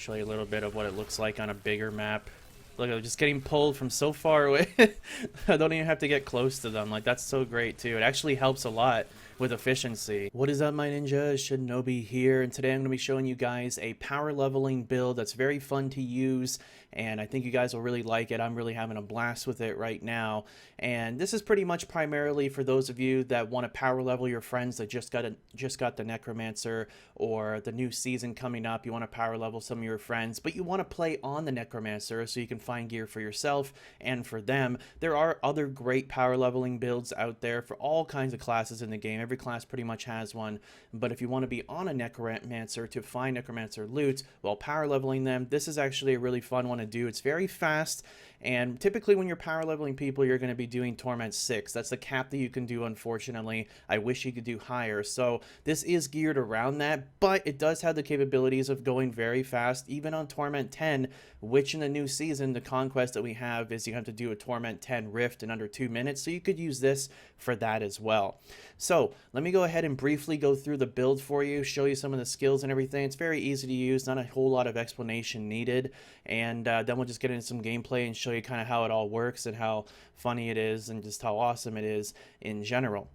Show you a little bit of what it looks like on a bigger map. Look, I'm just getting pulled from so far away. I don't even have to get close to them. Like, that's so great, too. It actually helps a lot with efficiency. What is up, my ninja? Shinobi here, and today I'm going to be showing you guys a power leveling build that's very fun to use, and I think you guys will really like it. I'm really having a blast with it right now, and this is pretty much primarily for those of you that want to power level your friends that just got the Necromancer, or the new season coming up. You want to power level some of your friends, but you want to play on the Necromancer so you can find gear for yourself and for them. There are other great power leveling builds out there for all kinds of classes in the game. Every class pretty much has one, but if you want to be on a Necromancer to find Necromancer loot while power leveling them, this is actually a really fun one to do. It's very fast, and typically when you're power leveling people, you're going to be doing Torment 6. That's the cap that you can do, unfortunately. I wish you could do higher, so this is geared around that, but it does have the capabilities of going very fast, even on Torment 10, which in the new season, the conquest that we have is you have to do a Torment 10 Rift in under 2 minutes, so you could use this for that as well. So let me go ahead and briefly go through the build for you, show you some of the skills and everything. It's very easy to use, not a whole lot of explanation needed, and then we'll just get into some gameplay and show you kind of how it all works and how funny it is and just how awesome it is in general.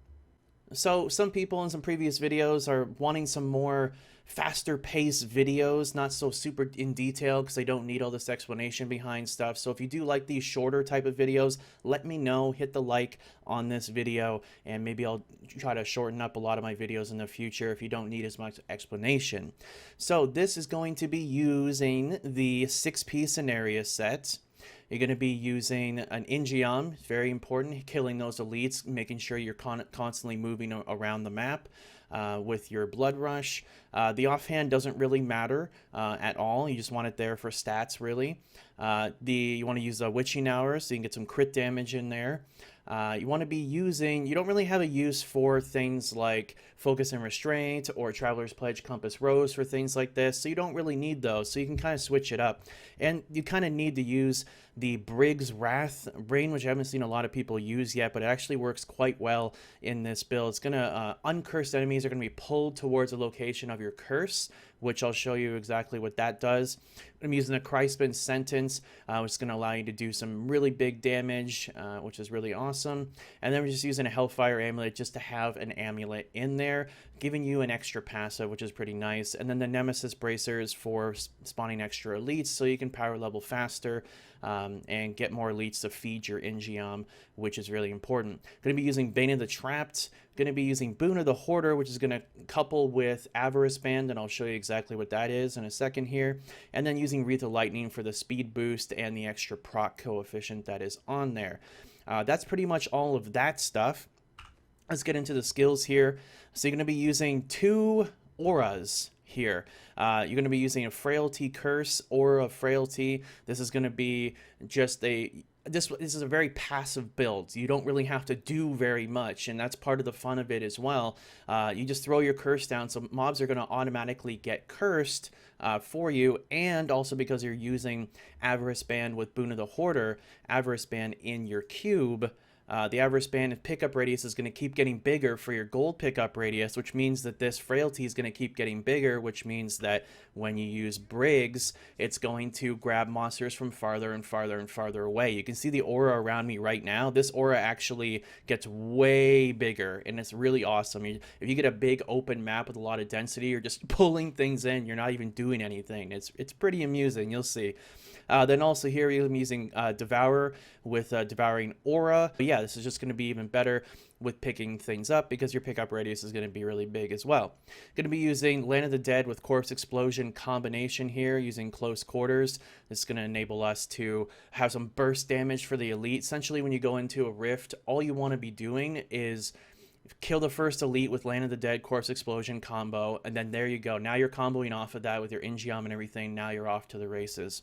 So some people in some previous videos are wanting some more faster paced videos, not so super in detail because they don't need all this explanation behind stuff. So if you do like these shorter type of videos, let me know, hit the like on this video, and maybe I'll try to shorten up a lot of my videos in the future if you don't need as much explanation. So this is going to be using the 6P scenario set. You're going to be using an ingeom, very important, killing those elites, making sure you're constantly moving around the map with your blood rush. The offhand doesn't really matter at all. You just want it there for stats, really. You want to use a witching hour so you can get some crit damage in there. You want to be using, you don't really have a use for things like focus and restraint or traveler's pledge, compass rose for things like this, so you don't really need those, so you can kind of switch it up. And you kind of need to use the Briggs Wrath Brain, which I haven't seen a lot of people use yet, but it actually works quite well in this build. It's gonna uncursed enemies are gonna be pulled towards the location of your curse, which I'll show you exactly what that does. I'm using a Crispin Sentence, which is going to allow you to do some really big damage, which is really awesome. And then we're just using a Hellfire Amulet just to have an amulet in there, giving you an extra passive, which is pretty nice. And then the Nemesis Bracers for spawning extra elites so you can power level faster and get more elites to feed your ingeom, which is really important. Going to be using Bane of the Trapped. Going to be using Boon of the Hoarder, which is going to couple with Avarice Band, and I'll show you exactly what that is in a second here. And then using Wreath of Lightning for the speed boost and the extra proc coefficient that is on there. That's pretty much all of that stuff. Let's get into the skills here. So you're going to be using 2 auras here. You're going to be using a Frailty Curse, Aura of Frailty. This is going to be just this is a very passive build. You don't really have to do very much, and that's part of the fun of it as well. You just throw your curse down, so mobs are going to automatically get cursed for you, and also because you're using Avarice Band with Boon of the Hoarder, Avarice Band in your cube, the Avarice Band pickup radius is going to keep getting bigger for your gold pickup radius, which means that this frailty is going to keep getting bigger, which means that when you use Briggs, it's going to grab monsters from farther and farther and farther away. You can see the aura around me right now. This aura actually gets way bigger, and it's really awesome. If you get a big open map with a lot of density, you're just pulling things in. You're not even doing anything. It's pretty amusing. You'll see. Then also here I'm using Devourer with Devouring Aura. But yeah, this is just going to be even better with picking things up because your pickup radius is going to be really big as well. Going to be using Land of the Dead with Corpse Explosion combination here using close quarters. This is going to enable us to have some burst damage for the elite. Essentially, when you go into a rift, all you want to be doing is kill the first elite with Land of the Dead Corpse Explosion combo, and then there you go. Now you're comboing off of that with your ingeom and everything. Now you're off to the races.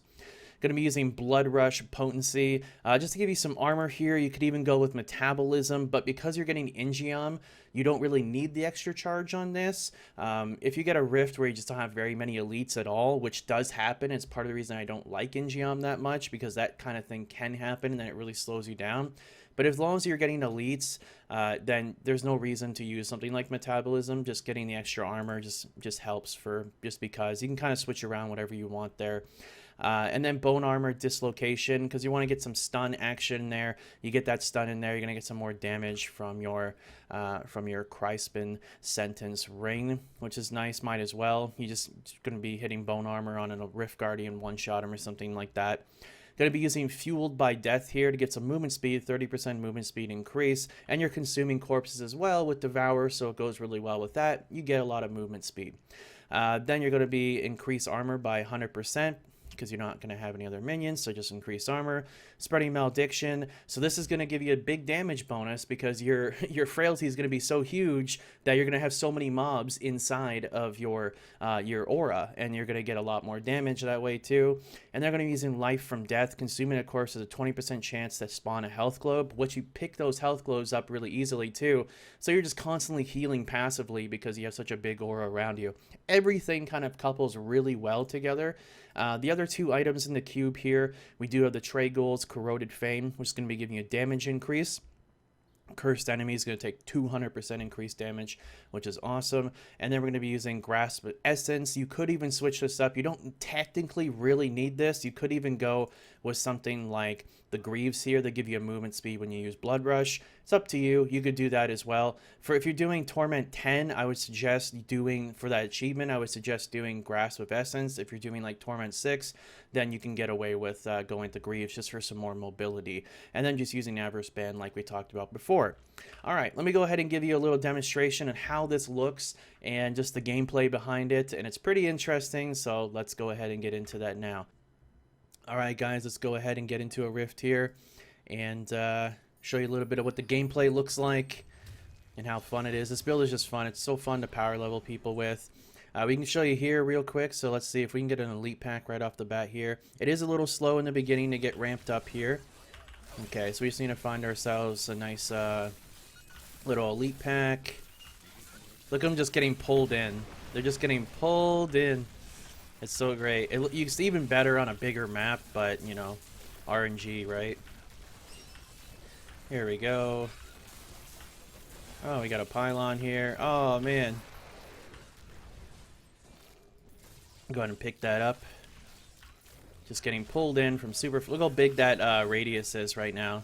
Going to be using Blood Rush Potency. Just to give you some armor here, you could even go with Metabolism, but because you're getting Ingeom, you don't really need the extra charge on this. If you get a Rift where you just don't have very many elites at all, which does happen, it's part of the reason I don't like Ingeom that much, because that kind of thing can happen and then it really slows you down. But as long as you're getting elites, then there's no reason to use something like metabolism. Just getting the extra armor just helps, for just because you can kind of switch around whatever you want there. And then bone armor dislocation, because you want to get some stun action there. You get that stun in there, you're gonna get some more damage from your Crispin sentence ring, which is nice. Might as well. You just gonna be hitting bone armor on a Rift Guardian, one shot him or something like that. Going to be using Fueled by Death here to get some movement speed, 30% movement speed increase, and you're consuming corpses as well with Devour, so it goes really well with that. You get a lot of movement speed. Then you're going to be increase armor by 100%, because you're not going to have any other minions, so just increase armor. Spreading Malediction, so this is going to give you a big damage bonus, because your frailty is going to be so huge that you're going to have so many mobs inside of your aura, and you're going to get a lot more damage that way too. And they're going to be using Life from Death. Consuming a corpse has a 20% chance to spawn a health globe, which you pick those health globes up really easily too, so you're just constantly healing passively because you have such a big aura around you. Everything kind of couples really well together. The other two items in the cube here, we do have the Tragul's Corroded Fame, which is going to be giving you a damage increase. Cursed Enemy is going to take 200% increased damage, which is awesome. And then we're going to be using Grasp of Essence. You could even switch this up. You don't technically really need this. You could even go with something like the Greaves here. They give you a movement speed when you use Blood Rush. It's up to you. You could do that as well. For if you're doing Torment 10, I would suggest doing, for that achievement, I would suggest doing Grasp of Essence. If you're doing like Torment 6, then you can get away with going to Greaves just for some more mobility. And then just using Avarice Band like we talked about before. All right, let me go ahead and give you a little demonstration on how this looks and just the gameplay behind it. And it's pretty interesting, so let's go ahead and get into that now. All right, guys, let's go ahead and get into a Rift here and show you a little bit of what the gameplay looks like and how fun it is. This build is just fun. It's so fun to power level people with. We can show you here real quick, so let's see if we can get an elite pack right off the bat here. It is a little slow in the beginning to get ramped up here. Okay, so we just need to find ourselves a nice little elite pack. Look at them just getting pulled in. They're just getting pulled in. It's so great. It's even better on a bigger map, but, you know, RNG, right? Here we go. Oh, we got a pylon here. Oh, man. Go ahead and pick that up. Just getting pulled in from super... Look how big that radius is right now.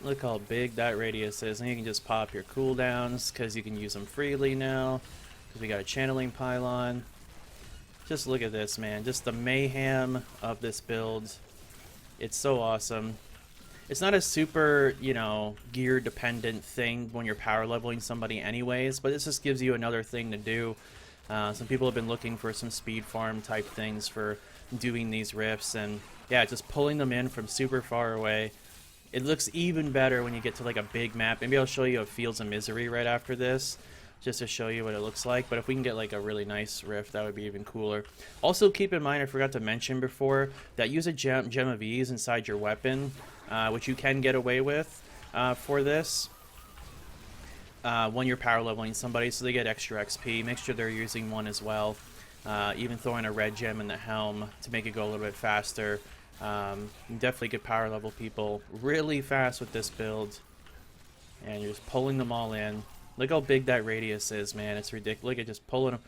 Look how big that radius is. And you can just pop your cooldowns, because you can use them freely now. Because we got a channeling pylon. Just look at this, man. Just the mayhem of this build. It's so awesome. It's not a super, you know, gear dependent thing when you're power leveling somebody anyways, but this just gives you another thing to do. Some people have been looking for some speed farm type things for doing these rifts, and yeah, just pulling them in from super far away. It looks even better when you get to like a big map. Maybe I'll show you a Fields of Misery right after this, just to show you what it looks like. But if we can get like a really nice rift, that would be even cooler. Also, keep in mind, I forgot to mention before, that use a gem of ease inside your weapon, which you can get away with for this when you're power leveling somebody, so they get extra XP. Make sure they're using one as well. Even throwing a red gem in the helm to make it go a little bit faster. You definitely get power level people really fast with this build, and you're just pulling them all in. Look how big that radius is, man. It's ridiculous. Look at just pulling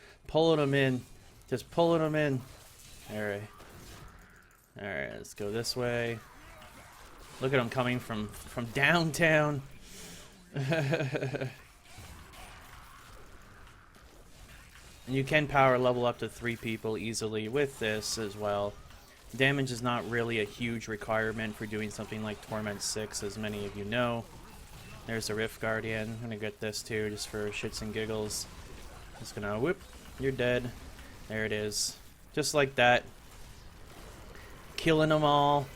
them in. Just pulling them in. Alright. Alright, let's go this way. Look at them coming from downtown. And you can power level up to 3 people easily with this as well. Damage is not really a huge requirement for doing something like Torment 6, as many of you know. There's a Rift Guardian. I'm gonna get this too, just for shits and giggles. Just gonna whoop. You're dead. There it is. Just like that. Killing them all.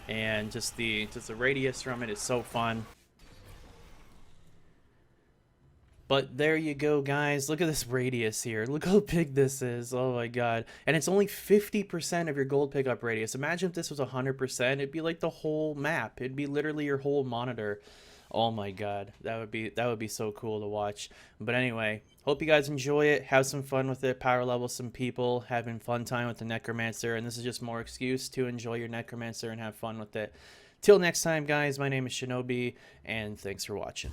And just the radius from it is so fun. But there you go, guys. Look at this radius here. Look how big this is. Oh my god. And it's only 50% of your gold pickup radius. Imagine if this was 100%. It'd be like the whole map. It'd be literally your whole monitor. Oh my god. That would be so cool to watch. But anyway, hope you guys enjoy it. Have some fun with it. Power level some people. Having fun time with the Necromancer. And this is just more excuse to enjoy your Necromancer and have fun with it. Till next time, guys, my name is Shinobi, and thanks for watching.